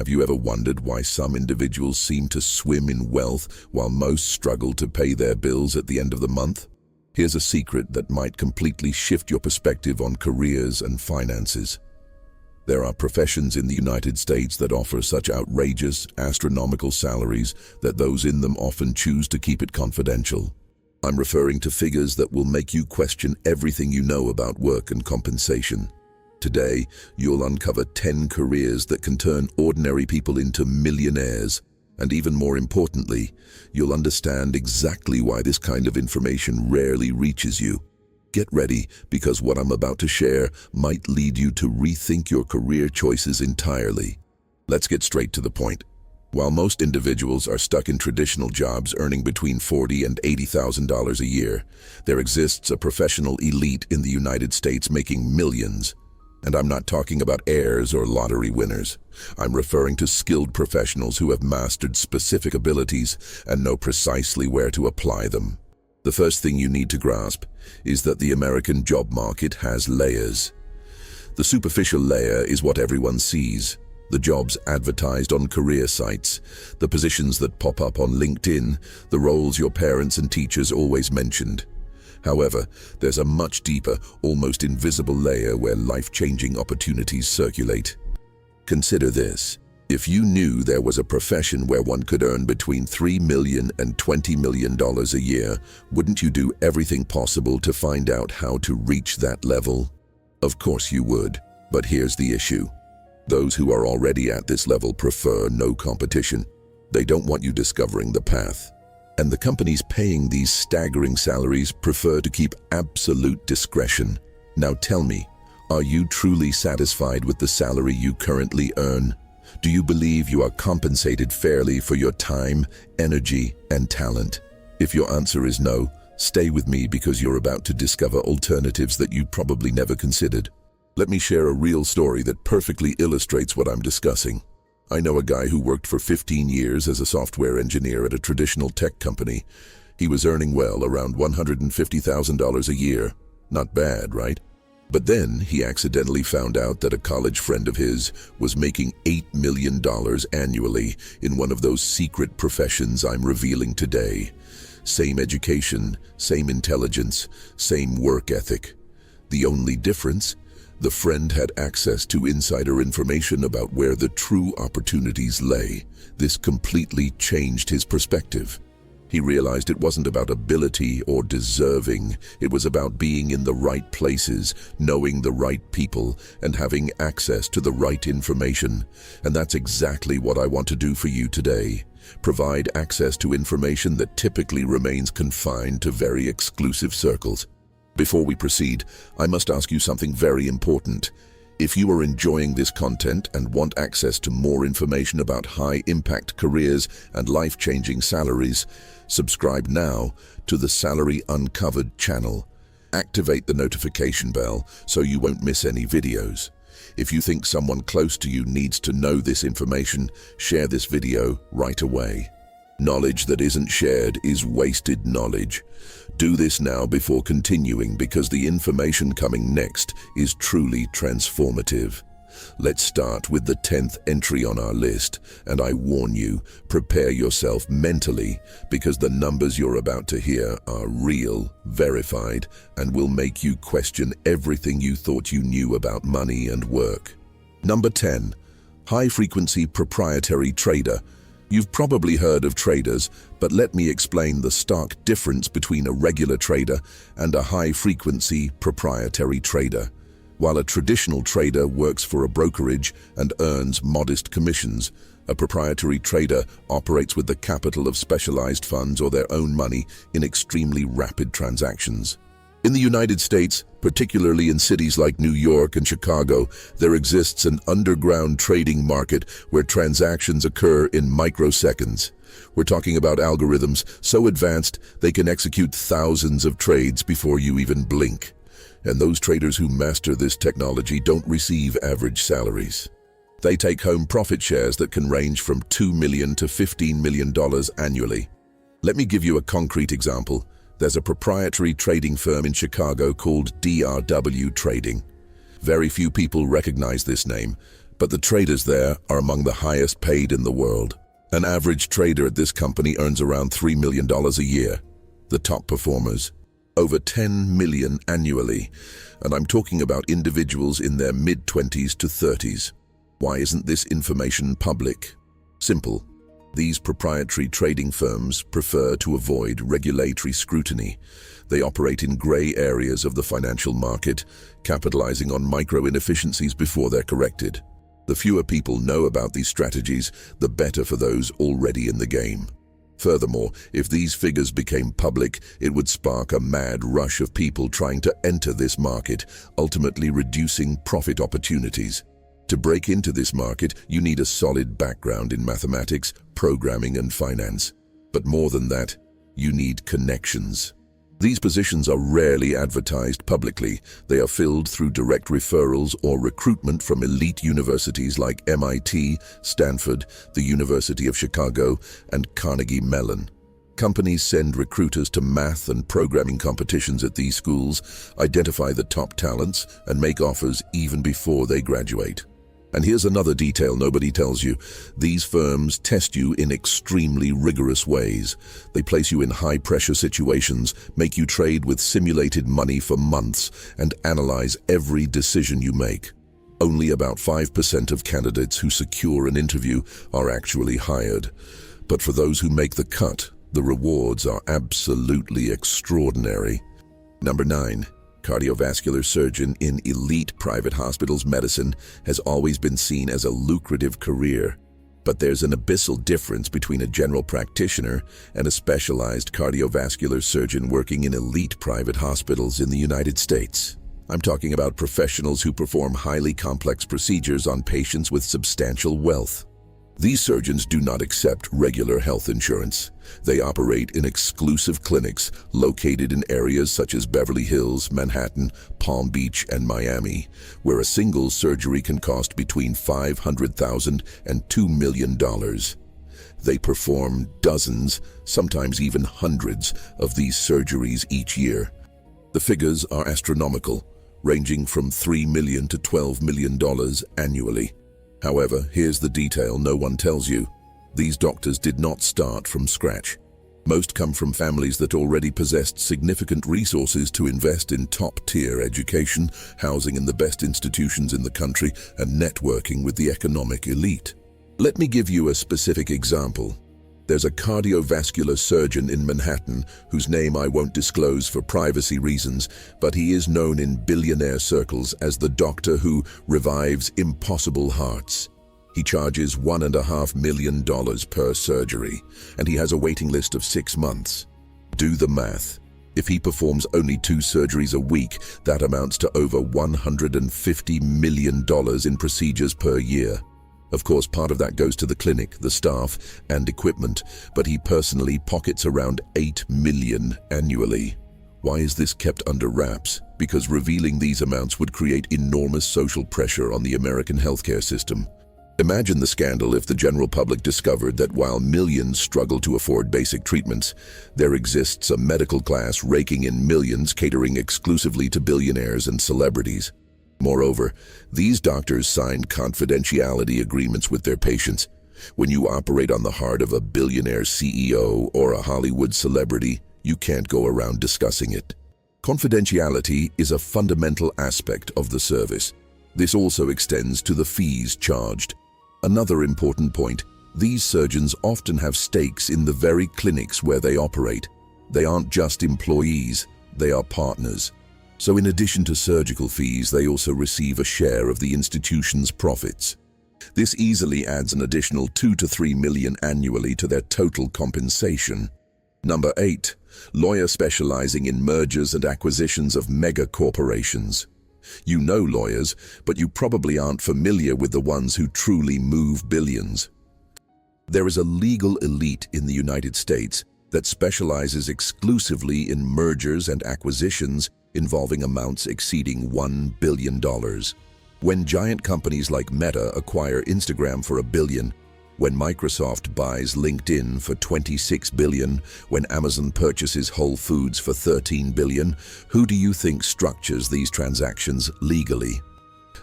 Have you ever wondered why some individuals seem to swim in wealth while most struggle to pay their bills at the end of the month? Here's a secret that might completely shift your perspective on careers and finances. There are professions in the United States that offer such outrageous, astronomical salaries that those in them often choose to keep it confidential. I'm referring to figures that will make you question everything you know about work and compensation. Today, you'll uncover 10 careers that can turn ordinary people into millionaires. And even more importantly, you'll understand exactly why this kind of information rarely reaches you. Get ready, because what I'm about to share might lead you to rethink your career choices entirely. Let's get straight to the point. While most individuals are stuck in traditional jobs earning between $40,000 and $80,000 a year, there exists a professional elite in the United States making millions. And I'm not talking about heirs or lottery winners. I'm referring to skilled professionals who have mastered specific abilities and know precisely where to apply them. The first thing you need to grasp is that the American job market has layers. The superficial layer is what everyone sees. The jobs advertised on career sites, the positions that pop up on LinkedIn, the roles your parents and teachers always mentioned. However, there's a much deeper, almost invisible layer where life-changing opportunities circulate. Consider this. If you knew there was a profession where one could earn between $3 million and $20 million a year, wouldn't you do everything possible to find out how to reach that level? Of course you would, but here's the issue. Those who are already at this level prefer no competition. They don't want you discovering the path. And the companies paying these staggering salaries prefer to keep absolute discretion. Now tell me, are you truly satisfied with the salary you currently earn? Do you believe you are compensated fairly for your time, energy, and talent? If your answer is no, stay with me because you're about to discover alternatives that you probably never considered. Let me share a real story that perfectly illustrates what I'm discussing. I know a guy who worked for 15 years as a software engineer at a traditional tech company. He was earning well, around $150,000 a year. Not bad, right? But then he accidentally found out that a college friend of his was making $8 million annually in one of those secret professions I'm revealing today. Same education, same intelligence, same work ethic. The only difference? The friend had access to insider information about where the true opportunities lay. This completely changed his perspective. He realized it wasn't about ability or deserving. It was about being in the right places, knowing the right people, and having access to the right information. And that's exactly what I want to do for you today. Provide access to information that typically remains confined to very exclusive circles. Before we proceed, I must ask you something very important. If you are enjoying this content and want access to more information about high-impact careers and life-changing salaries, subscribe now to the Salary Uncovered channel. Activate the notification bell so you won't miss any videos. If you think someone close to you needs to know this information, share this video right away. Knowledge that isn't shared is wasted knowledge. Do this now before continuing because the information coming next is truly transformative. Let's start with the 10th entry on our list, and I warn you, prepare yourself mentally because the numbers you're about to hear are real, verified, and will make you question everything you thought you knew about money and work. Number 10. High-frequency proprietary trader. You've probably heard of traders, but let me explain the stark difference between a regular trader and a high-frequency proprietary trader. While a traditional trader works for a brokerage and earns modest commissions, a proprietary trader operates with the capital of specialized funds or their own money in extremely rapid transactions. In the United States, particularly in cities like New York and Chicago, there exists an underground trading market where transactions occur in microseconds. We're talking about algorithms so advanced they can execute thousands of trades before you even blink. And those traders who master this technology don't receive average salaries. They take home profit shares that can range from $2 million to $15 million annually. Let me give you a concrete example. There's a proprietary trading firm in Chicago called DRW Trading. Very few people recognize this name, But the traders there are among the highest paid in the world. An average trader at this company earns around $3 million a year. The top performers, over $10 million annually. And I'm talking about individuals in their mid-20s to 30s. Why isn't this information public? Simple. These proprietary trading firms prefer to avoid regulatory scrutiny. They operate in gray areas of the financial market, capitalizing on micro-inefficiencies before they're corrected. The fewer people know about these strategies, the better for those already in the game. Furthermore, if these figures became public, it would spark a mad rush of people trying to enter this market, ultimately reducing profit opportunities. To break into this market, you need a solid background in mathematics, programming, and finance. But more than that, you need connections. These positions are rarely advertised publicly. They are filled through direct referrals or recruitment from elite universities like MIT, Stanford, the University of Chicago, and Carnegie Mellon. Companies send recruiters to math and programming competitions at these schools, identify the top talents, and make offers even before they graduate. And here's another detail nobody tells you. These firms test you in extremely rigorous ways. They place you in high-pressure situations, make you trade with simulated money for months, and analyze every decision you make. Only about 5% of candidates who secure an interview are actually hired. But for those who make the cut, the rewards are absolutely extraordinary. Number 9. Cardiovascular surgeon in elite private hospitals. Medicine has always been seen as a lucrative career, but there's an abyssal difference between a general practitioner and a specialized cardiovascular surgeon working in elite private hospitals in the United States. I'm talking about professionals who perform highly complex procedures on patients with substantial wealth. These surgeons do not accept regular health insurance. They operate in exclusive clinics located in areas such as Beverly Hills, Manhattan, Palm Beach, and Miami, where a single surgery can cost between $500,000 and $2 million. They perform dozens, sometimes even hundreds, of these surgeries each year. The figures are astronomical, ranging from $3 million to $12 million annually. However, here's the detail no one tells you. These doctors did not start from scratch. Most come from families that already possessed significant resources to invest in top-tier education, housing in the best institutions in the country, and networking with the economic elite. Let me give you a specific example. There's a cardiovascular surgeon in Manhattan whose name I won't disclose for privacy reasons, but he is known in billionaire circles as the doctor who revives impossible hearts. He charges $1.5 million per surgery, and he has a waiting list of 6 months. Do the math. If he performs only 2 surgeries a week, that amounts to over $150 million in procedures per year. Of course, part of that goes to the clinic, the staff, and equipment, but he personally pockets around $8 million annually. Why is this kept under wraps? Because revealing these amounts would create enormous social pressure on the American healthcare system. Imagine the scandal if the general public discovered that while millions struggle to afford basic treatments, there exists a medical class raking in millions catering exclusively to billionaires and celebrities. Moreover, these doctors signed confidentiality agreements with their patients. When you operate on the heart of a billionaire CEO or a Hollywood celebrity, you can't go around discussing it. Confidentiality is a fundamental aspect of the service. This also extends to the fees charged. Another important point, these surgeons often have stakes in the very clinics where they operate. They aren't just employees, they are partners. So in addition to surgical fees, they also receive a share of the institution's profits. This easily adds an additional $2 to $3 million annually to their total compensation. Number 8. Lawyer specializing in mergers and acquisitions of mega corporations. You know lawyers, but you probably aren't familiar with the ones who truly move billions. There is a legal elite in the United States that specializes exclusively in mergers and acquisitions involving amounts exceeding $1 billion. When giant companies like Meta acquire Instagram for $1 billion, when Microsoft buys LinkedIn for $26 billion, when Amazon purchases Whole Foods for $13 billion, who do you think structures these transactions legally?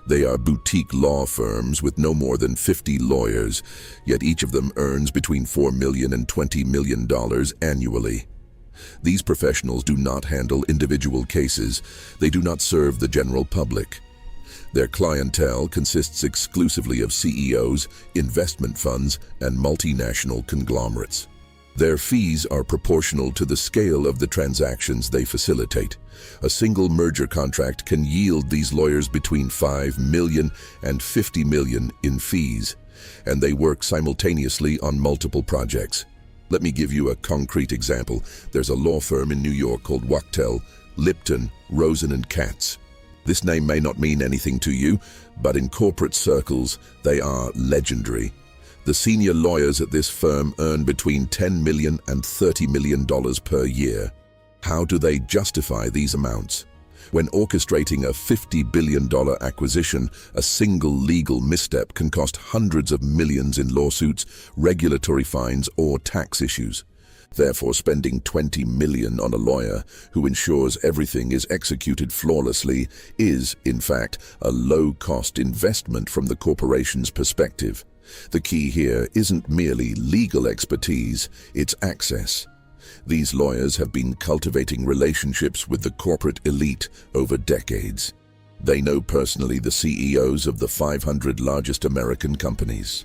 They are boutique law firms with no more than 50 lawyers, yet each of them earns between $4 million and $20 million annually. These professionals do not handle individual cases. They do not serve the general public. Their clientele consists exclusively of CEOs, investment funds, and multinational conglomerates. Their fees are proportional to the scale of the transactions they facilitate. A single merger contract can yield these lawyers between $5 million and $50 million in fees, and they work simultaneously on multiple projects. Let me give you a concrete example. There's a law firm in New York called Wachtell, Lipton, Rosen & Katz. This name may not mean anything to you, but in corporate circles, they are legendary. The senior lawyers at this firm earn between $10 million and $30 million per year. How do they justify these amounts? When orchestrating a $50 billion acquisition, a single legal misstep can cost hundreds of millions in lawsuits, regulatory fines, or tax issues. Therefore, spending $20 million on a lawyer who ensures everything is executed flawlessly is, in fact, a low-cost investment from the corporation's perspective. The key here isn't merely legal expertise, it's access. These lawyers have been cultivating relationships with the corporate elite over decades. They know personally the CEOs of the 500 largest American companies.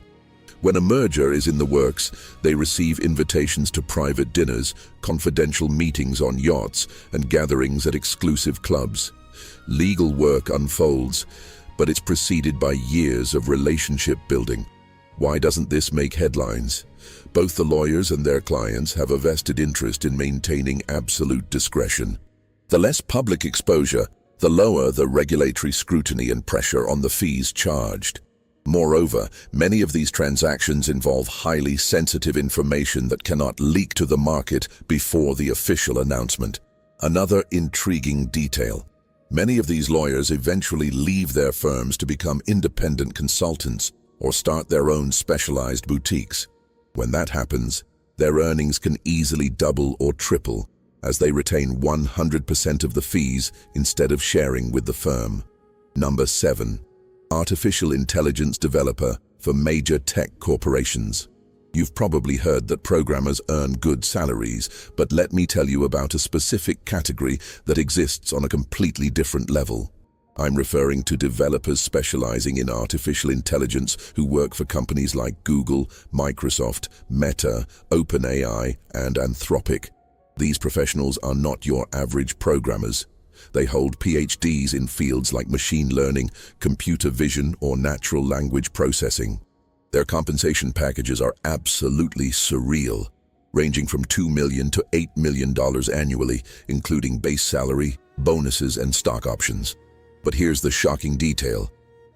When a merger is in the works, they receive invitations to private dinners, confidential meetings on yachts, and gatherings at exclusive clubs. Legal work unfolds, but it's preceded by years of relationship building. Why doesn't this make headlines? Both the lawyers and their clients have a vested interest in maintaining absolute discretion. The less public exposure, the lower the regulatory scrutiny and pressure on the fees charged. Moreover, many of these transactions involve highly sensitive information that cannot leak to the market before the official announcement. Another intriguing detail. Many of these lawyers eventually leave their firms to become independent consultants or start their own specialized boutiques. When that happens, their earnings can easily double or triple, as they retain 100% of the fees instead of sharing with the firm. Number 7. Artificial intelligence developer for major tech corporations. You've probably heard that programmers earn good salaries, but let me tell you about a specific category that exists on a completely different level. I'm referring to developers specializing in artificial intelligence who work for companies like Google, Microsoft, Meta, OpenAI, and Anthropic. These professionals are not your average programmers. They hold PhDs in fields like machine learning, computer vision, or natural language processing. Their compensation packages are absolutely surreal, ranging from $2 million to $8 million annually, including base salary, bonuses, and stock options. But here's the shocking detail.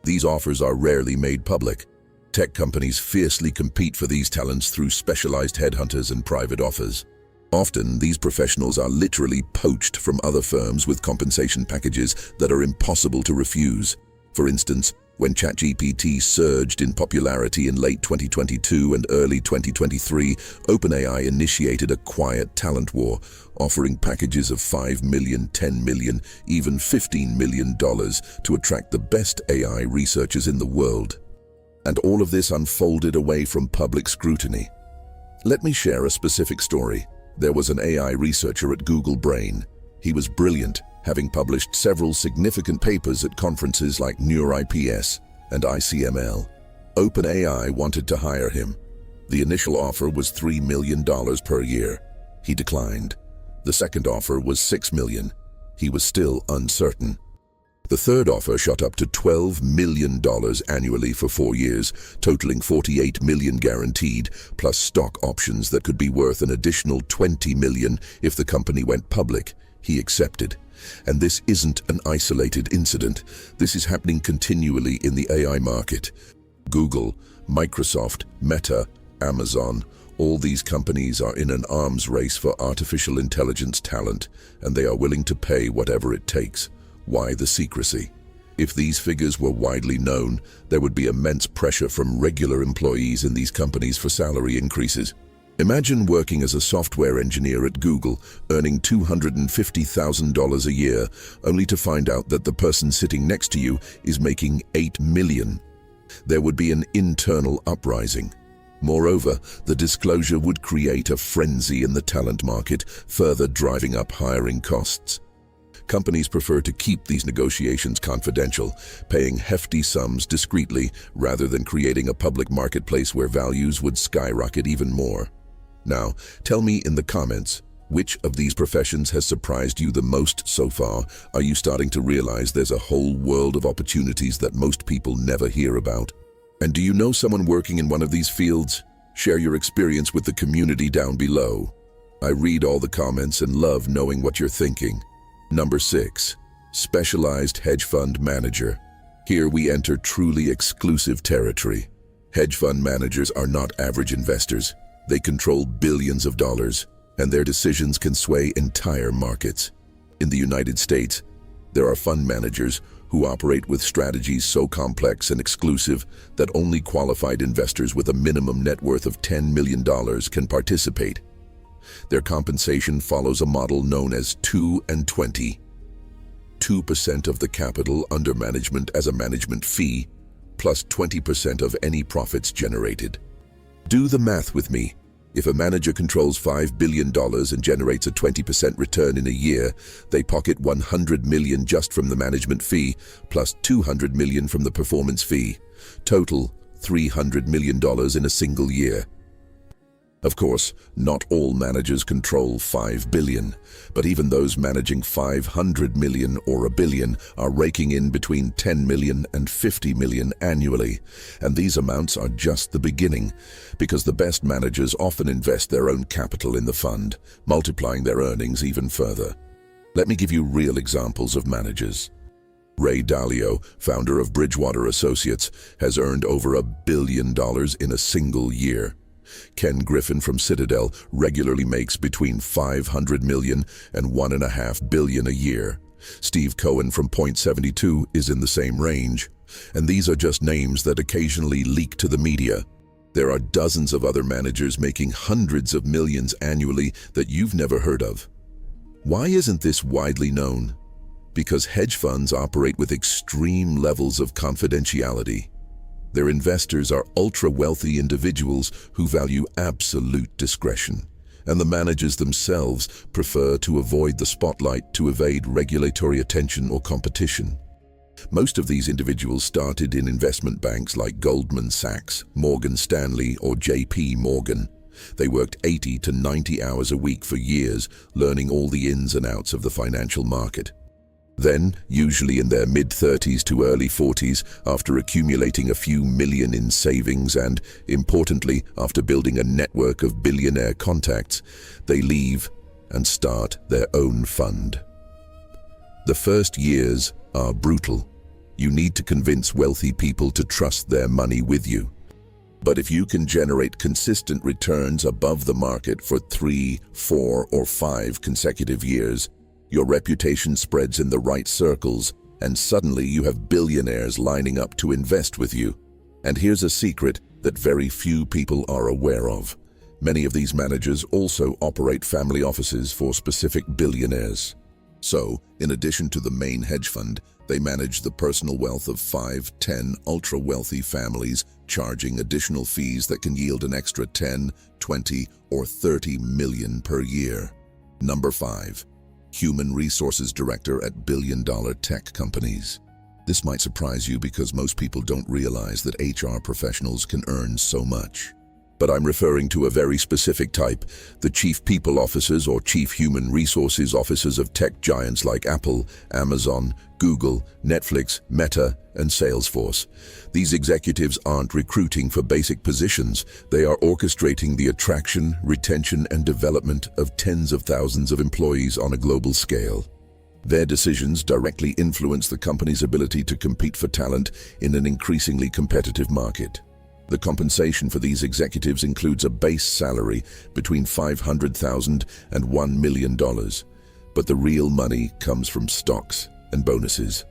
These offers are rarely made public. Tech companies fiercely compete for these talents through specialized headhunters and private offers. Often, these professionals are literally poached from other firms with compensation packages that are impossible to refuse. For instance, when ChatGPT surged in popularity in late 2022 and early 2023, OpenAI initiated a quiet talent war, offering packages of $5 million, $10 million, even $15 million to attract the best AI researchers in the world. And all of this unfolded away from public scrutiny. Let me share a specific story. There was an AI researcher at Google Brain. He was brilliant, having published several significant papers at conferences like NeurIPS and ICML. OpenAI wanted to hire him. The initial offer was $3 million per year. He declined. The second offer was $6 million. He was still uncertain. The third offer shot up to $12 million annually for 4 years, totaling $48 million guaranteed, plus stock options that could be worth an additional $20 million if the company went public. He accepted. And this isn't an isolated incident. This is happening continually in the AI market. Google, Microsoft, Meta, Amazon, all these companies are in an arms race for artificial intelligence talent, and they are willing to pay whatever it takes. Why the secrecy? If these figures were widely known, there would be immense pressure from regular employees in these companies for salary increases. Imagine working as a software engineer at Google, earning $250,000 a year, only to find out that the person sitting next to you is making $8 million. There would be an internal uprising. Moreover, the disclosure would create a frenzy in the talent market, further driving up hiring costs. Companies prefer to keep these negotiations confidential, paying hefty sums discreetly rather than creating a public marketplace where values would skyrocket even more. Now, tell me in the comments, which of these professions has surprised you the most so far? Are you starting to realize there's a whole world of opportunities that most people never hear about? And do you know someone working in one of these fields? Share your experience with the community down below. I read all the comments and love knowing what you're thinking. Number 6. Specialized hedge fund manager. Here we enter truly exclusive territory. Hedge fund managers are not average investors. They control billions of dollars, and their decisions can sway entire markets. In the United States, there are fund managers who operate with strategies so complex and exclusive that only qualified investors with a minimum net worth of $10 million can participate. Their compensation follows a model known as 2 and 20. 2% of the capital under management as a management fee, plus 20% of any profits generated. Do the math with me. If a manager controls $5 billion and generates a 20% return in a year, they pocket $100 million just from the management fee, plus $200 million from the performance fee. Total, $300 million in a single year. Of course, not all managers control $5 billion, but even those managing $500 million or $1 billion are raking in between $10 million and $50 million annually. And these amounts are just the beginning, because the best managers often invest their own capital in the fund, multiplying their earnings even further. Let me give you real examples of managers. Ray Dalio, founder of Bridgewater Associates, has earned over $1 billion in a single year. Ken Griffin from Citadel regularly makes between $500 million and $1.5 billion a year. Steve Cohen from Point72 is in the same range. And these are just names that occasionally leak to the media. There are dozens of other managers making hundreds of millions annually that you've never heard of. Why isn't this widely known? Because hedge funds operate with extreme levels of confidentiality. Their investors are ultra-wealthy individuals who value absolute discretion, and the managers themselves prefer to avoid the spotlight to evade regulatory attention or competition. Most of these individuals started in investment banks like Goldman Sachs, Morgan Stanley, or JP Morgan. They worked 80 to 90 hours a week for years, learning all the ins and outs of the financial market. Then, usually in their mid-30s to early 40s, after accumulating a few million in savings and, importantly, after building a network of billionaire contacts, they leave and start their own fund. The first years are brutal. You need to convince wealthy people to trust their money with you. But if you can generate consistent returns above the market for 3, 4, or 5 consecutive years, your reputation spreads in the right circles, and suddenly you have billionaires lining up to invest with you. And here's a secret that very few people are aware of. Many of these managers also operate family offices for specific billionaires. So, in addition to the main hedge fund, they manage the personal wealth of 5, 10 ultra-wealthy families, charging additional fees that can yield an extra 10, 20, or 30 million per year. Number 5. Human Resources Director at billion-dollar tech companies. This might surprise you because most people don't realize that HR professionals can earn so much. But I'm referring to a very specific type, the Chief People Officers or Chief Human Resources Officers of tech giants like Apple, Amazon, Google, Netflix, Meta, and Salesforce. These executives aren't recruiting for basic positions. They are orchestrating the attraction, retention, and development of tens of thousands of employees on a global scale. Their decisions directly influence the company's ability to compete for talent in an increasingly competitive market. The compensation for these executives includes a base salary between $500,000 and $1 million, but the real money comes from stocks and bonuses.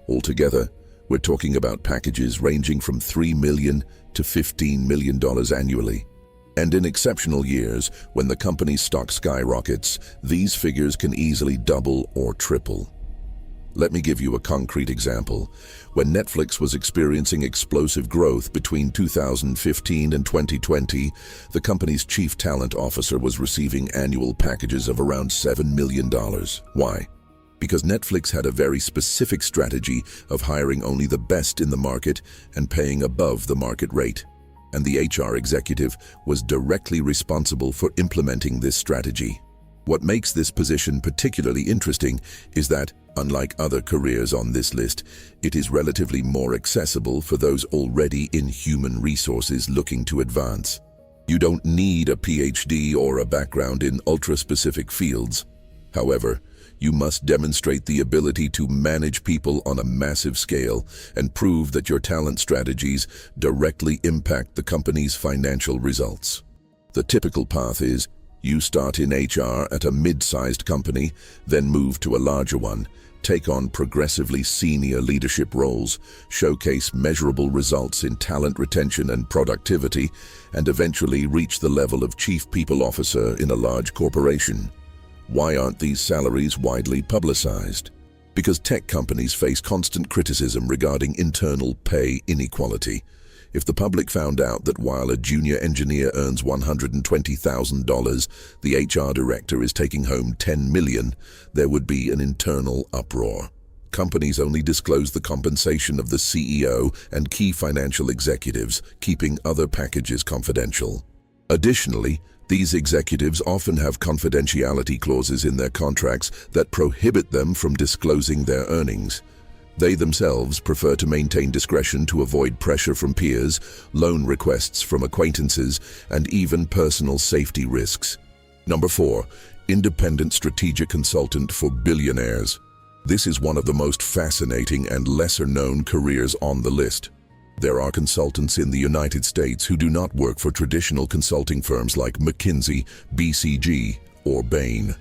Altogether, we're talking about packages ranging from $3 million to $15 million annually. And in exceptional years, when the company's stock skyrockets, these figures can easily double or triple. Let me give you a concrete example. When Netflix was experiencing explosive growth between 2015 and 2020, the company's chief talent officer was receiving annual packages of around $7 million. Why? Because Netflix had a very specific strategy of hiring only the best in the market and paying above the market rate. And the HR executive was directly responsible for implementing this strategy. What makes this position particularly interesting is that, unlike other careers on this list, it is relatively more accessible for those already in human resources looking to advance. You don't need a PhD or a background in ultra-specific fields. However, you must demonstrate the ability to manage people on a massive scale and prove that your talent strategies directly impact the company's financial results. The typical path is, you start in HR at a mid-sized company, then move to a larger one, take on progressively senior leadership roles, showcase measurable results in talent retention and productivity, and eventually reach the level of chief people officer in a large corporation. Why aren't these salaries widely publicized? Because tech companies face constant criticism regarding internal pay inequality. If the public found out that while a junior engineer earns $120,000, the HR director is taking home $10 million, there would be an internal uproar. Companies only disclose the compensation of the CEO and key financial executives, keeping other packages confidential. Additionally, these executives often have confidentiality clauses in their contracts that prohibit them from disclosing their earnings. They themselves prefer to maintain discretion to avoid pressure from peers, loan requests from acquaintances, and even personal safety risks. Number 4, independent strategic consultant for billionaires. This is one of the most fascinating and lesser-known careers on the list. There are consultants in the United States who do not work for traditional consulting firms like McKinsey, BCG, or Bain.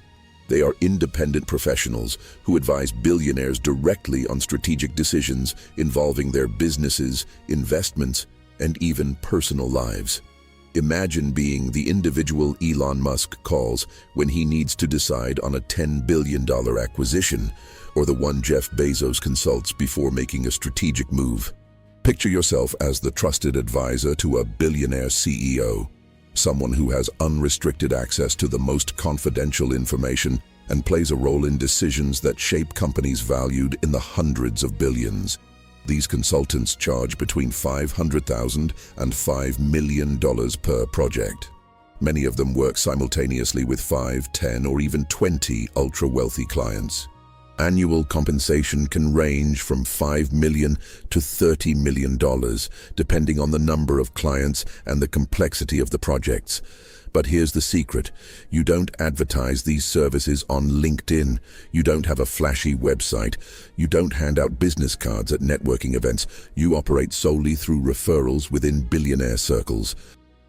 They are independent professionals who advise billionaires directly on strategic decisions involving their businesses, investments, and even personal lives. Imagine being the individual Elon Musk calls when he needs to decide on a $10 billion acquisition, or the one Jeff Bezos consults before making a strategic move. Picture yourself as the trusted advisor to a billionaire CEO, someone who has unrestricted access to the most confidential information and plays a role in decisions that shape companies valued in the hundreds of billions. These consultants charge between $500,000 and $5 million per project. Many of them work simultaneously with 5, 10, or even 20 ultra-wealthy clients. Annual compensation can range from $5 million to $30 million, depending on the number of clients and the complexity of the projects. But here's the secret. You don't advertise these services on LinkedIn. You don't have a flashy website. You don't hand out business cards at networking events. You operate solely through referrals within billionaire circles.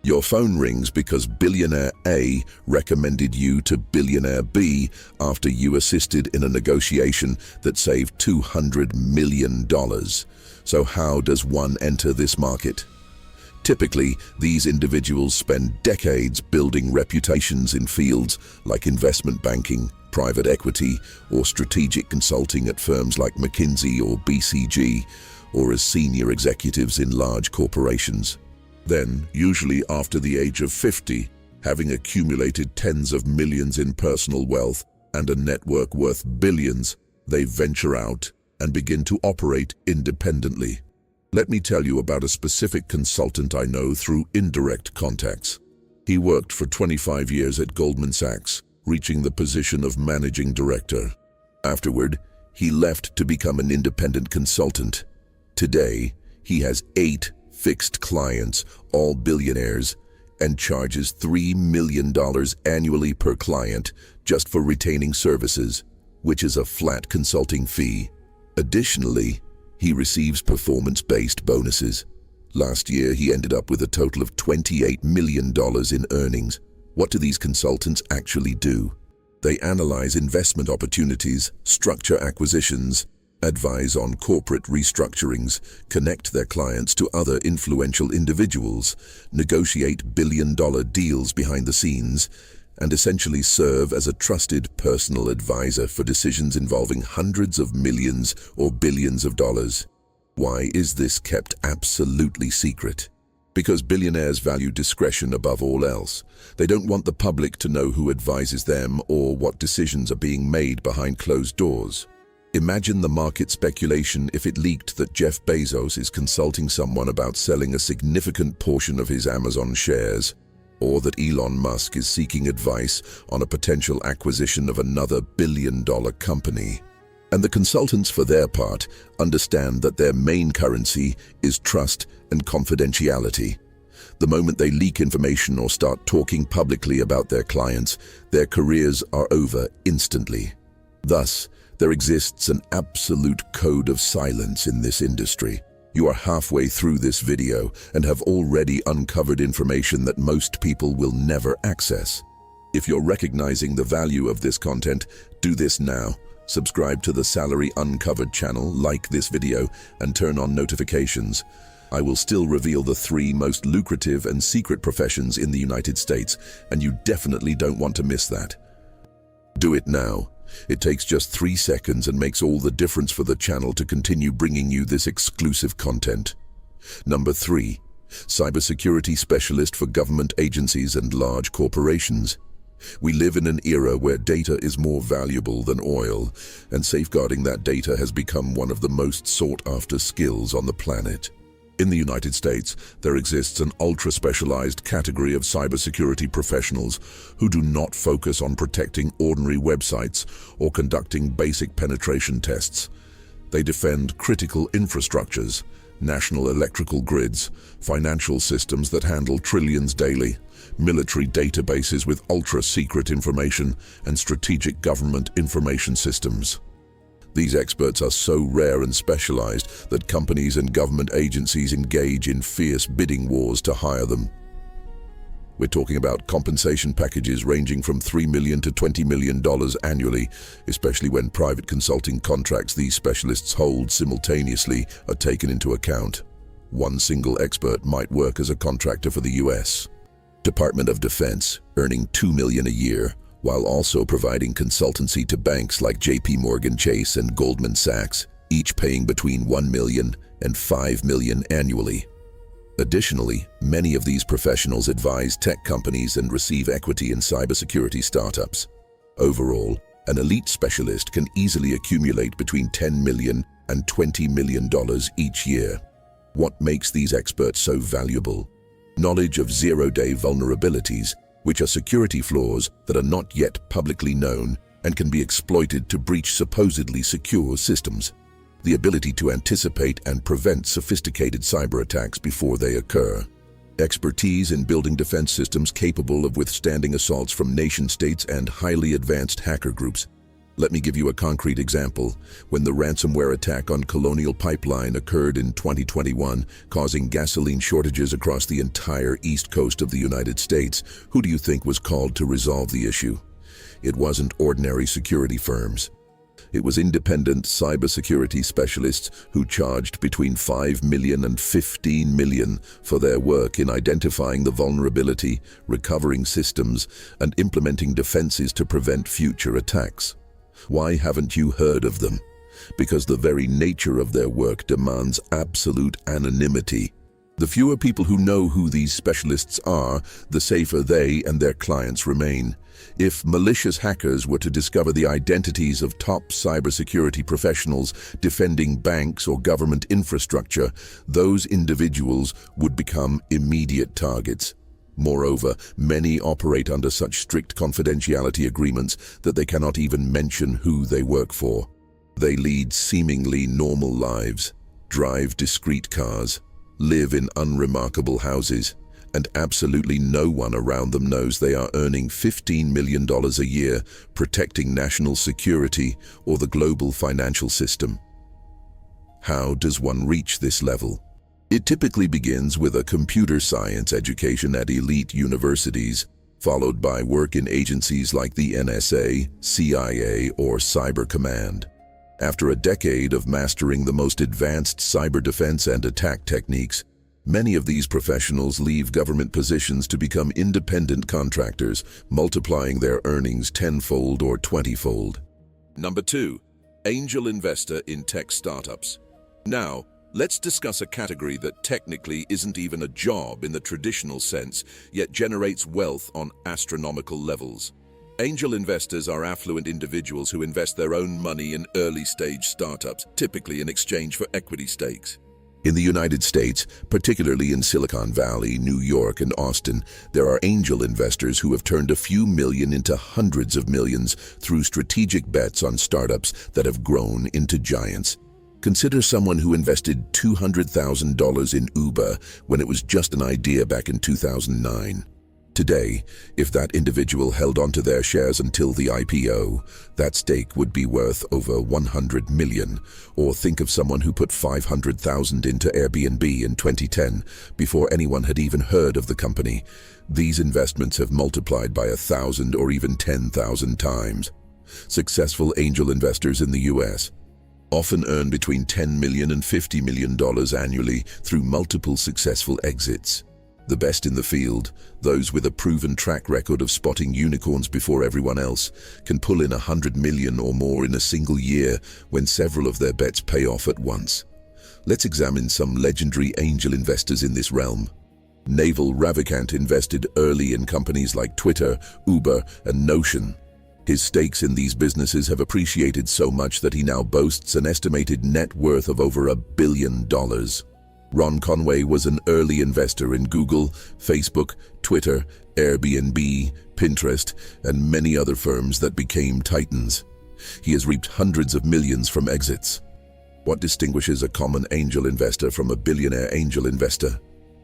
Your phone rings because billionaire A recommended you to billionaire B after you assisted in a negotiation that saved $200 million. So how does one enter this market? Typically, these individuals spend decades building reputations in fields like investment banking, private equity, or strategic consulting at firms like McKinsey or BCG, or as senior executives in large corporations. Then, usually after the age of 50, having accumulated tens of millions in personal wealth and a network worth billions, they venture out and begin to operate independently. Let me tell you about a specific consultant I know through indirect contacts. He worked for 25 years at Goldman Sachs, reaching the position of managing director. Afterward, he left to become an independent consultant. Today, he has 8 fixed clients, all billionaires, and charges $3 million annually per client just for retaining services, which is a flat consulting fee. Additionally, he receives performance-based bonuses. Last year, he ended up with a total of $28 million in earnings. What do these consultants actually do? They analyze investment opportunities, structure acquisitions, advise on corporate restructurings, connect their clients to other influential individuals, negotiate billion-dollar deals behind the scenes, and essentially serve as a trusted personal advisor for decisions involving hundreds of millions or billions of dollars. Why is this kept absolutely secret? Because billionaires value discretion above all else. They don't want the public to know who advises them or what decisions are being made behind closed doors. Imagine the market speculation if it leaked that Jeff Bezos is consulting someone about selling a significant portion of his Amazon shares, or that Elon Musk is seeking advice on a potential acquisition of another billion-dollar company. And the consultants, for their part, understand that their main currency is trust and confidentiality. The moment they leak information or start talking publicly about their clients, their careers are over instantly. Thus, there exists an absolute code of silence in this industry. You are halfway through this video and have already uncovered information that most people will never access. If you're recognizing the value of this content, do this now. Subscribe to the Salary Uncovered channel, like this video, and turn on notifications. I will still reveal the 3 most lucrative and secret professions in the United States, and you definitely don't want to miss that. Do it now. It takes just 3 seconds and makes all the difference for the channel to continue bringing you this exclusive content. Number 3. Cybersecurity specialist for government agencies and large corporations. We live in an era where data is more valuable than oil, and safeguarding that data has become one of the most sought-after skills on the planet. In the United States, there exists an ultra-specialized category of cybersecurity professionals who do not focus on protecting ordinary websites or conducting basic penetration tests. They defend critical infrastructures, national electrical grids, financial systems that handle trillions daily, military databases with ultra-secret information, and strategic government information systems. These experts are so rare and specialized that companies and government agencies engage in fierce bidding wars to hire them. We're talking about compensation packages ranging from $3 million to $20 million annually, especially when private consulting contracts these specialists hold simultaneously are taken into account. One single expert might work as a contractor for the U.S. Department of Defense, earning $2 million a year, while also providing consultancy to banks like JP Morgan Chase and Goldman Sachs, each paying between $1 million and $5 million annually. Additionally, many of these professionals advise tech companies and receive equity in cybersecurity startups. Overall, an elite specialist can easily accumulate between $10 million and $20 million each year. What makes these experts so valuable? Knowledge of zero-day vulnerabilities, which are security flaws that are not yet publicly known and can be exploited to breach supposedly secure systems. The ability to anticipate and prevent sophisticated cyber attacks before they occur. Expertise in building defense systems capable of withstanding assaults from nation-states and highly advanced hacker groups. Let me give you a concrete example. When the ransomware attack on Colonial Pipeline occurred in 2021, causing gasoline shortages across the entire east coast of the United States, who do you think was called to resolve the issue? It wasn't ordinary security firms. It was independent cybersecurity specialists who charged between $5 million and $15 million for their work in identifying the vulnerability, recovering systems, and implementing defenses to prevent future attacks. Why haven't you heard of them? Because the very nature of their work demands absolute anonymity. The fewer people who know who these specialists are, the safer they and their clients remain. If malicious hackers were to discover the identities of top cybersecurity professionals defending banks or government infrastructure, those individuals would become immediate targets. Moreover, many operate under such strict confidentiality agreements that they cannot even mention who they work for. They lead seemingly normal lives, drive discreet cars, live in unremarkable houses, and absolutely no one around them knows they are earning $15 million a year protecting national security or the global financial system. How does one reach this level? It typically begins with a computer science education at elite universities, followed by work in agencies like the NSA, CIA, or Cyber Command. After a decade of mastering the most advanced cyber defense and attack techniques, many of these professionals leave government positions to become independent contractors, multiplying their earnings tenfold or 20-fold. Number 2. Angel investor in tech startups. Now, let's discuss a category that technically isn't even a job in the traditional sense, yet generates wealth on astronomical levels. Angel investors are affluent individuals who invest their own money in early-stage startups, typically in exchange for equity stakes. In the United States, particularly in Silicon Valley, New York, and Austin, there are angel investors who have turned a few million into hundreds of millions through strategic bets on startups that have grown into giants. Consider someone who invested $200,000 in Uber when it was just an idea back in 2009. Today, if that individual held onto their shares until the IPO, that stake would be worth over $100 million. Or think of someone who put $500,000 into Airbnb in 2010 before anyone had even heard of the company. These investments have multiplied by 1,000 or even 10,000 times. Successful angel investors in the US often earn between $10 million and $50 million annually through multiple successful exits. The best in the field, those with a proven track record of spotting unicorns before everyone else, can pull in $100 million or more in a single year when several of their bets pay off at once. Let's examine some legendary angel investors in this realm. Naval Ravikant invested early in companies like Twitter, Uber, and Notion. His stakes in these businesses have appreciated so much that he now boasts an estimated net worth of over $1 billion. Ron Conway was an early investor in Google, Facebook, Twitter, Airbnb, Pinterest, and many other firms that became titans. He has reaped hundreds of millions from exits. What distinguishes a common angel investor from a billionaire angel investor?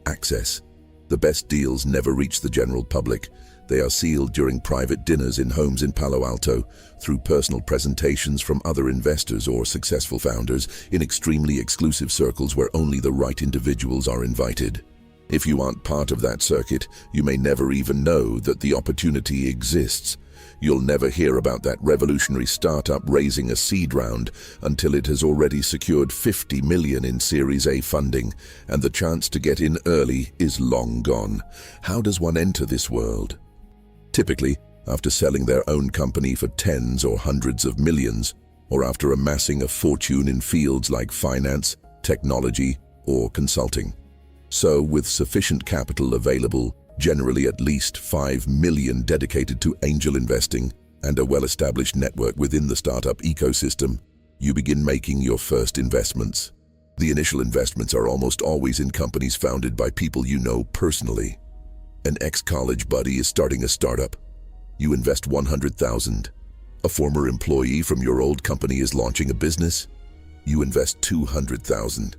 Access. The best deals never reach the general public. They are sealed during private dinners in homes in Palo Alto, through personal presentations from other investors or successful founders, in extremely exclusive circles where only the right individuals are invited. If you aren't part of that circuit, you may never even know that the opportunity exists. You'll never hear about that revolutionary startup raising a seed round until it has already secured $50 million in Series A funding, and the chance to get in early is long gone. How does one enter this world? Typically, after selling their own company for tens or hundreds of millions, or after amassing a fortune in fields like finance, technology, or consulting. So, with sufficient capital available, generally at least $5 million dedicated to angel investing, and a well-established network within the startup ecosystem, you begin making your first investments. The initial investments are almost always in companies founded by people you know personally. An ex-college buddy is starting a startup. You invest $100,000. A former employee from your old company is launching a business. You invest $200,000.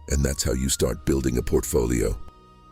And that's how you start building a portfolio.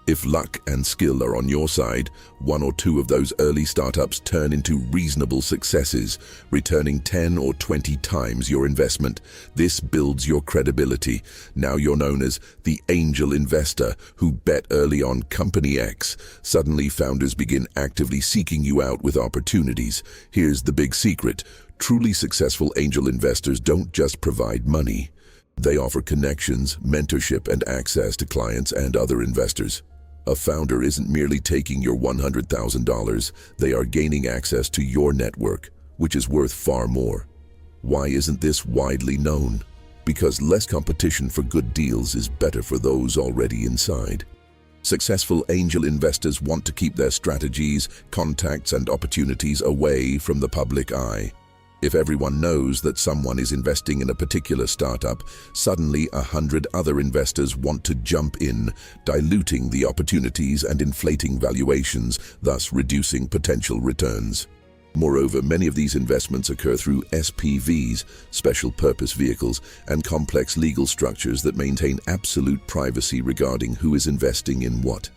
If luck and skill are on your side, one or two of those early startups turn into reasonable successes, returning 10 or 20 times your investment. This builds your credibility. Now you're known as the angel investor who bet early on Company X. Suddenly, founders begin actively seeking you out with opportunities. Here's the big secret. Truly successful angel investors don't just provide money. They offer connections, mentorship, and access to clients and other investors. A founder isn't merely taking your $100,000, they are gaining access to your network, which is worth far more. Why isn't this widely known? Because less competition for good deals is better for those already inside. Successful angel investors want to keep their strategies, contacts, and opportunities away from the public eye. If everyone knows that someone is investing in a particular startup, suddenly 100 other investors want to jump in, diluting the opportunities and inflating valuations, thus reducing potential returns. Moreover, many of these investments occur through SPVs, special purpose vehicles, and complex legal structures that maintain absolute privacy regarding who is investing in what.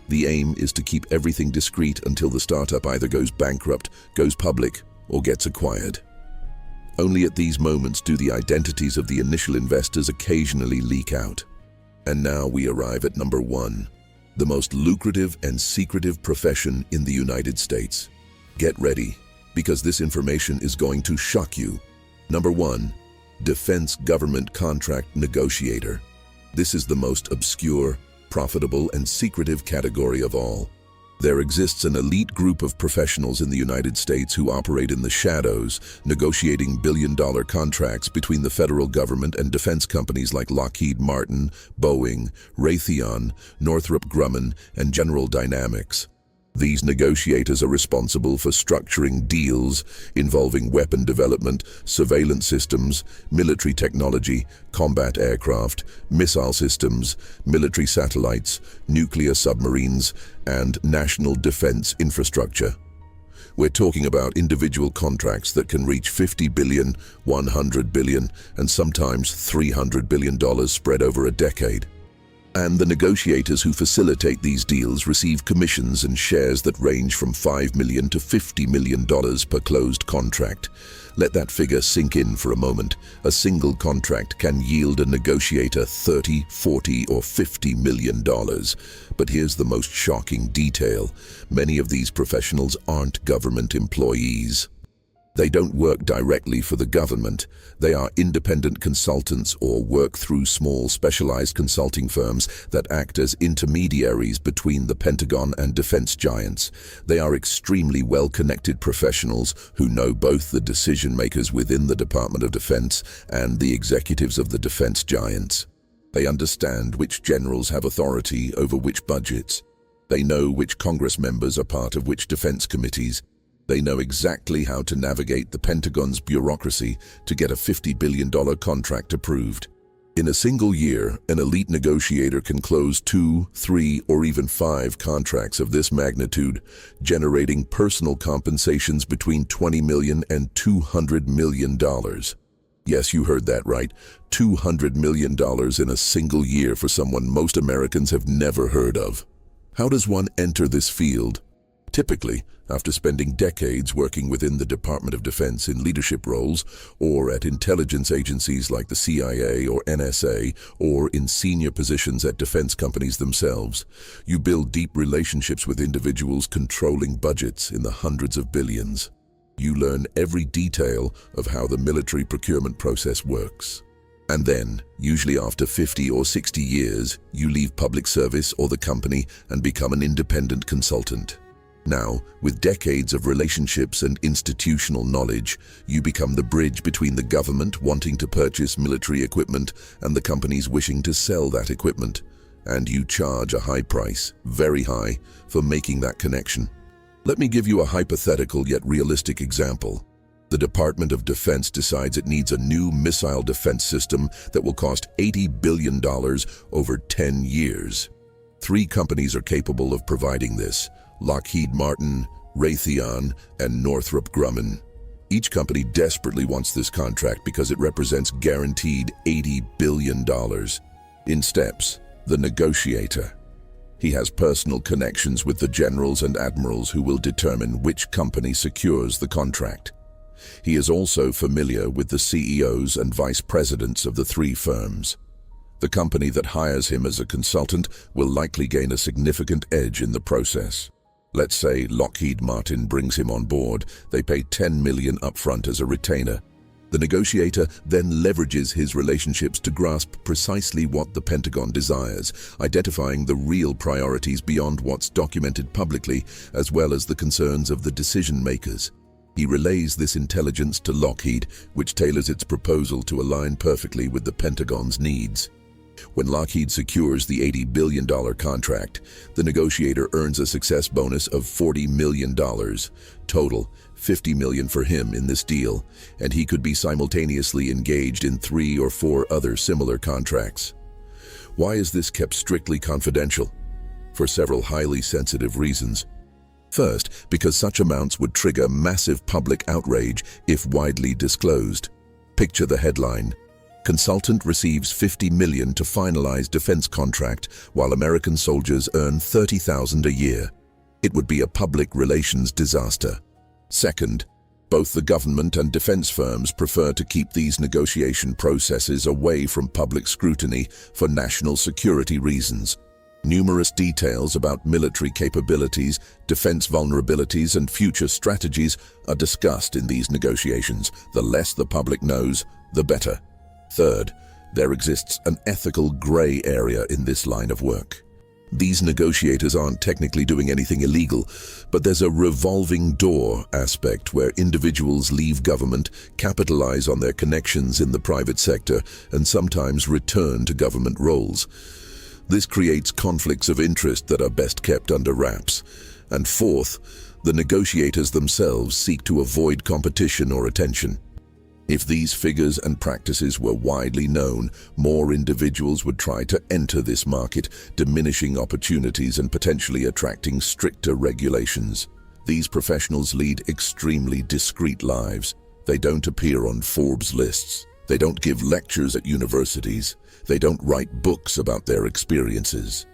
The aim is to keep everything discreet until the startup either goes bankrupt, goes public, or gets acquired. Only at these moments do the identities of the initial investors occasionally leak out. And now we arrive at number 1, the most lucrative and secretive profession in the United States. Get ready, because this information is going to shock you. Number 1, Defense Government Contract Negotiator. This is the most obscure, profitable, and secretive category of all. There exists an elite group of professionals in the United States who operate in the shadows, negotiating billion-dollar contracts between the federal government and defense companies like Lockheed Martin, Boeing, Raytheon, Northrop Grumman, and General Dynamics. These negotiators are responsible for structuring deals involving weapon development, surveillance systems, military technology, combat aircraft, missile systems, military satellites, nuclear submarines, and national defense infrastructure. We're talking about individual contracts that can reach $50 billion, $100 billion, and sometimes $300 billion spread over a decade. And the negotiators who facilitate these deals receive commissions and shares that range from $5 million to $50 million per closed contract. Let that figure sink in for a moment. A single contract can yield a negotiator $30, $40, or $50 million. But here's the most shocking detail. Many of these professionals aren't government employees. They don't work directly for the government. They are independent consultants or work through small specialized consulting firms that act as intermediaries between the Pentagon and defense giants. They are extremely well-connected professionals who know both the decision-makers within the Department of Defense and the executives of the defense giants. They understand which generals have authority over which budgets. They know which Congress members are part of which defense committees. They know exactly how to navigate the Pentagon's bureaucracy to get a $50 billion contract approved. In a single year, an elite negotiator can close 2, 3, or even 5 contracts of this magnitude, generating personal compensations between $20 million and $200 million. Yes, you heard that right. $200 million in a single year for someone most Americans have never heard of. How does one enter this field? Typically, after spending decades working within the Department of Defense in leadership roles, or at intelligence agencies like the CIA or NSA, or in senior positions at defense companies themselves, you build deep relationships with individuals controlling budgets in the hundreds of billions. You learn every detail of how the military procurement process works. And then, usually after 50 or 60 years, you leave public service or the company and become an independent consultant. Now, with decades of relationships and institutional knowledge, you become the bridge between the government wanting to purchase military equipment and the companies wishing to sell that equipment. And you charge a high price, very high, for making that connection. Let me give you a hypothetical yet realistic example. The Department of Defense decides it needs a new missile defense system that will cost $80 billion over 10 years. 3 companies are capable of providing this: Lockheed Martin, Raytheon, and Northrop Grumman. Each company desperately wants this contract because it represents guaranteed $80 billion. In steps the negotiator. He has personal connections with the generals and admirals who will determine which company secures the contract. He is also familiar with the CEOs and vice presidents of the 3 firms. The company that hires him as a consultant will likely gain a significant edge in the process. Let's say Lockheed Martin brings him on board. They pay $10 million upfront as a retainer. The negotiator then leverages his relationships to grasp precisely what the Pentagon desires, identifying the real priorities beyond what's documented publicly, as well as the concerns of the decision makers. He relays this intelligence to Lockheed, which tailors its proposal to align perfectly with the Pentagon's needs. When Lockheed secures the $80 billion contract, the negotiator earns a success bonus of $40 million. Total, $50 million for him in this deal, and he could be simultaneously engaged in 3 or 4 other similar contracts. Why is this kept strictly confidential? For several highly sensitive reasons. First, because such amounts would trigger massive public outrage if widely disclosed. Picture the headline: Consultant receives $50 million to finalize defense contract while American soldiers earn $30,000 a year. It would be a public relations disaster. Second, both the government and defense firms prefer to keep these negotiation processes away from public scrutiny for national security reasons. Numerous details about military capabilities, defense vulnerabilities, and future strategies are discussed in these negotiations. The less the public knows, the better. Third, there exists an ethical gray area in this line of work. These negotiators aren't technically doing anything illegal, but there's a revolving door aspect where individuals leave government, capitalize on their connections in the private sector, and sometimes return to government roles. This creates conflicts of interest that are best kept under wraps. And fourth, the negotiators themselves seek to avoid competition or attention. If these figures and practices were widely known, more individuals would try to enter this market, diminishing opportunities and potentially attracting stricter regulations. These professionals lead extremely discreet lives. They don't appear on Forbes lists. They don't give lectures at universities. They don't write books about their experiences.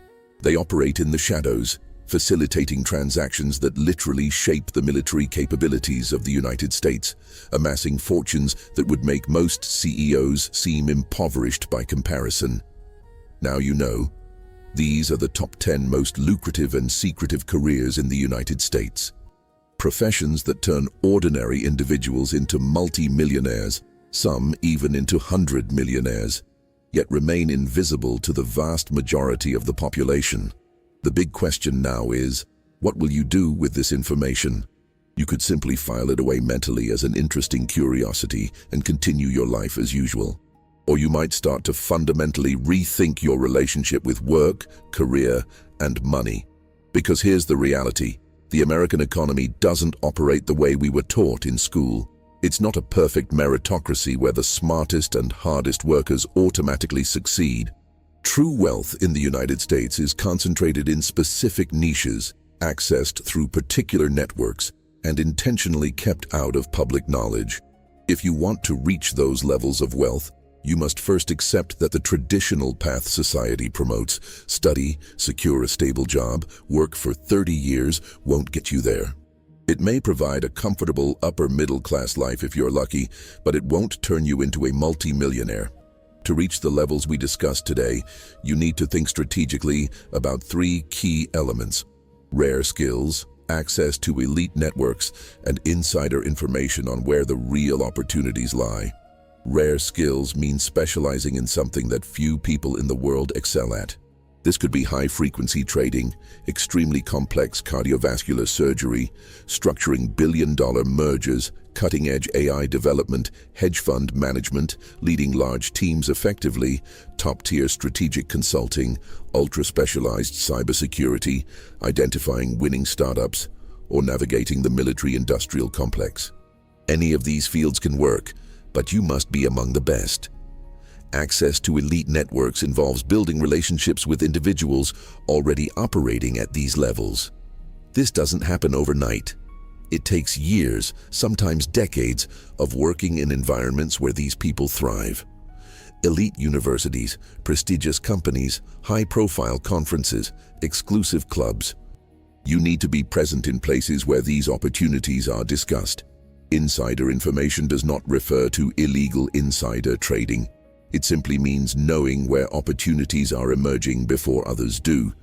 They operate in the shadows, facilitating transactions that literally shape the military capabilities of the United States, amassing fortunes that would make most CEOs seem impoverished by comparison. Now you know, these are the top 10 most lucrative and secretive careers in the United States. Professions that turn ordinary individuals into multi-millionaires, some even into 100-millionaires, yet remain invisible to the vast majority of the population. The big question now is, what will you do with this information? You could simply file it away mentally as an interesting curiosity and continue your life as usual. Or you might start to fundamentally rethink your relationship with work, career, and money. Because here's the reality. The American economy doesn't operate the way we were taught in school. It's not a perfect meritocracy where the smartest and hardest workers automatically succeed. True wealth in the United States is concentrated in specific niches, accessed through particular networks, and intentionally kept out of public knowledge. If you want to reach those levels of wealth, you must first accept that the traditional path society promotes, study, secure a stable job, work for 30 years, won't get you there. It may provide a comfortable upper-middle-class life if you're lucky, but it won't turn you into a multi-millionaire. To reach the levels we discussed today, you need to think strategically about 3 key elements: rare skills, access to elite networks, and insider information on where the real opportunities lie. Rare skills means specializing in something that few people in the world excel at. This could be high-frequency trading, extremely complex cardiovascular surgery, structuring billion-dollar mergers, cutting-edge AI development, hedge fund management, leading large teams effectively, top-tier strategic consulting, ultra-specialized cybersecurity, identifying winning startups, or navigating the military-industrial complex. Any of these fields can work, but you must be among the best. Access to elite networks involves building relationships with individuals already operating at these levels. This doesn't happen overnight. It takes years, sometimes decades, of working in environments where these people thrive. Elite universities, prestigious companies, high-profile conferences, exclusive clubs. You need to be present in places where these opportunities are discussed. Insider information does not refer to illegal insider trading. It simply means knowing where opportunities are emerging before others do,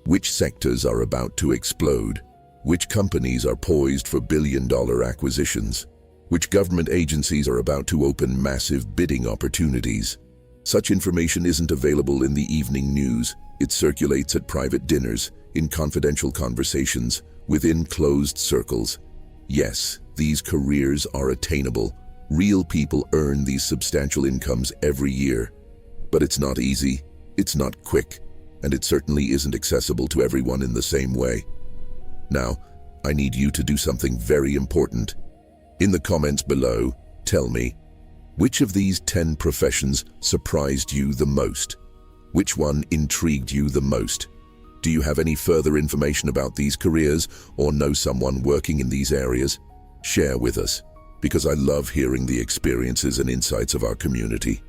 which sectors are about to explode, which companies are poised for billion-dollar acquisitions, which government agencies are about to open massive bidding opportunities. Such information isn't available in the evening news. It circulates at private dinners, in confidential conversations, within closed circles. Yes, these careers are attainable. Real people earn these substantial incomes every year. But it's not easy, it's not quick, and it certainly isn't accessible to everyone in the same way. Now, I need you to do something very important. In the comments below, tell me, which of these 10 professions surprised you the most? Which one intrigued you the most? Do you have any further information about these careers or know someone working in these areas? Share with us, because I love hearing the experiences and insights of our community.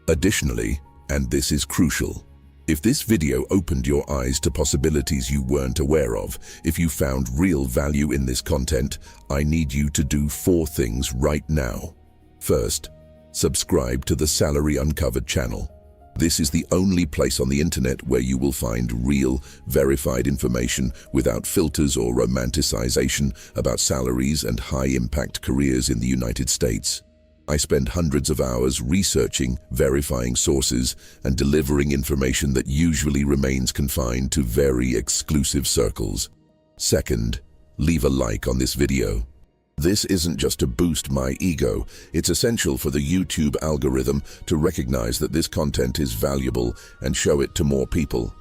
Additionally, and this is crucial, if this video opened your eyes to possibilities you weren't aware of, if you found real value in this content, I need you to do 4 things right now. First, subscribe to the Salary Uncovered channel. This is the only place on the internet where you will find real, verified information without filters or romanticization about salaries and high-impact careers in the United States. I spend hundreds of hours researching, verifying sources, and delivering information that usually remains confined to very exclusive circles. Second, leave a like on this video. This isn't just to boost my ego, it's essential for the YouTube algorithm to recognize that this content is valuable and show it to more people.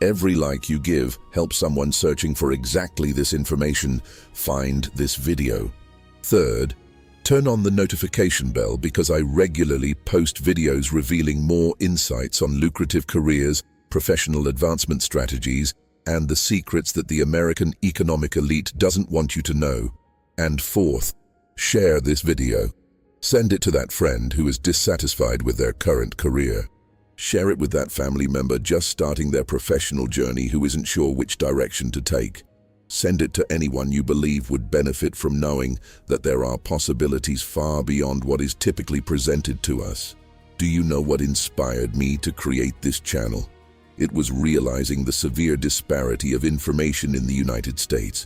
Every like you give helps someone searching for exactly this information find this video. Third, turn on the notification bell because I regularly post videos revealing more insights on lucrative careers, professional advancement strategies, and the secrets that the American economic elite doesn't want you to know. And fourth, share this video. Send it to that friend who is dissatisfied with their current career. Share it with that family member just starting their professional journey who isn't sure which direction to take. Send it to anyone you believe would benefit from knowing that there are possibilities far beyond what is typically presented to us. Do you know what inspired me to create this channel? It was realizing the severe disparity of information in the United States.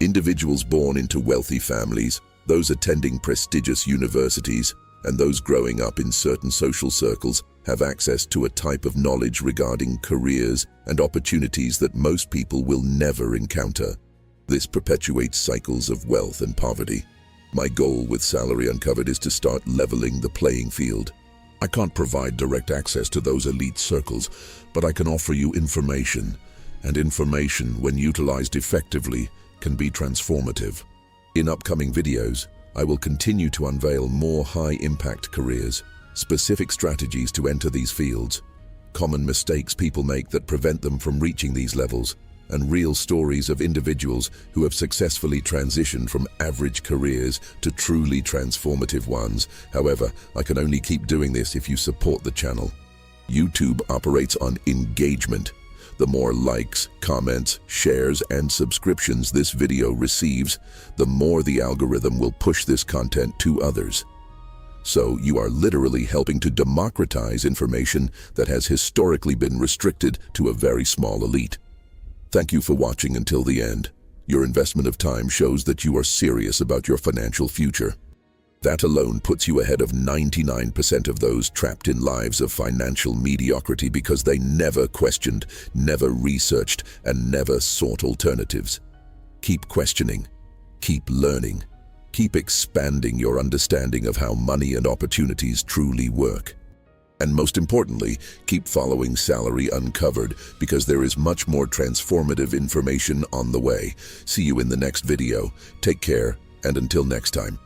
Individuals born into wealthy families, those attending prestigious universities, and those growing up in certain social circles have access to a type of knowledge regarding careers and opportunities that most people will never encounter. This perpetuates cycles of wealth and poverty. My goal with Salary Uncovered is to start leveling the playing field. I can't provide direct access to those elite circles, but I can offer you information, and information, when utilized effectively, can be transformative. In upcoming videos, I will continue to unveil more high-impact careers, specific strategies to enter these fields, common mistakes people make that prevent them from reaching these levels, and real stories of individuals who have successfully transitioned from average careers to truly transformative ones. However, I can only keep doing this if you support the channel. YouTube operates on engagement. The more likes, comments, shares, and subscriptions this video receives, the more the algorithm will push this content to others. So you are literally helping to democratize information that has historically been restricted to a very small elite. Thank you for watching until the end. Your investment of time shows that you are serious about your financial future. That alone puts you ahead of 99% of those trapped in lives of financial mediocrity because they never questioned, never researched, and never sought alternatives. Keep questioning, keep learning, keep expanding your understanding of how money and opportunities truly work. And most importantly, keep following Salary Uncovered because there is much more transformative information on the way. See you in the next video. Take care, and until next time.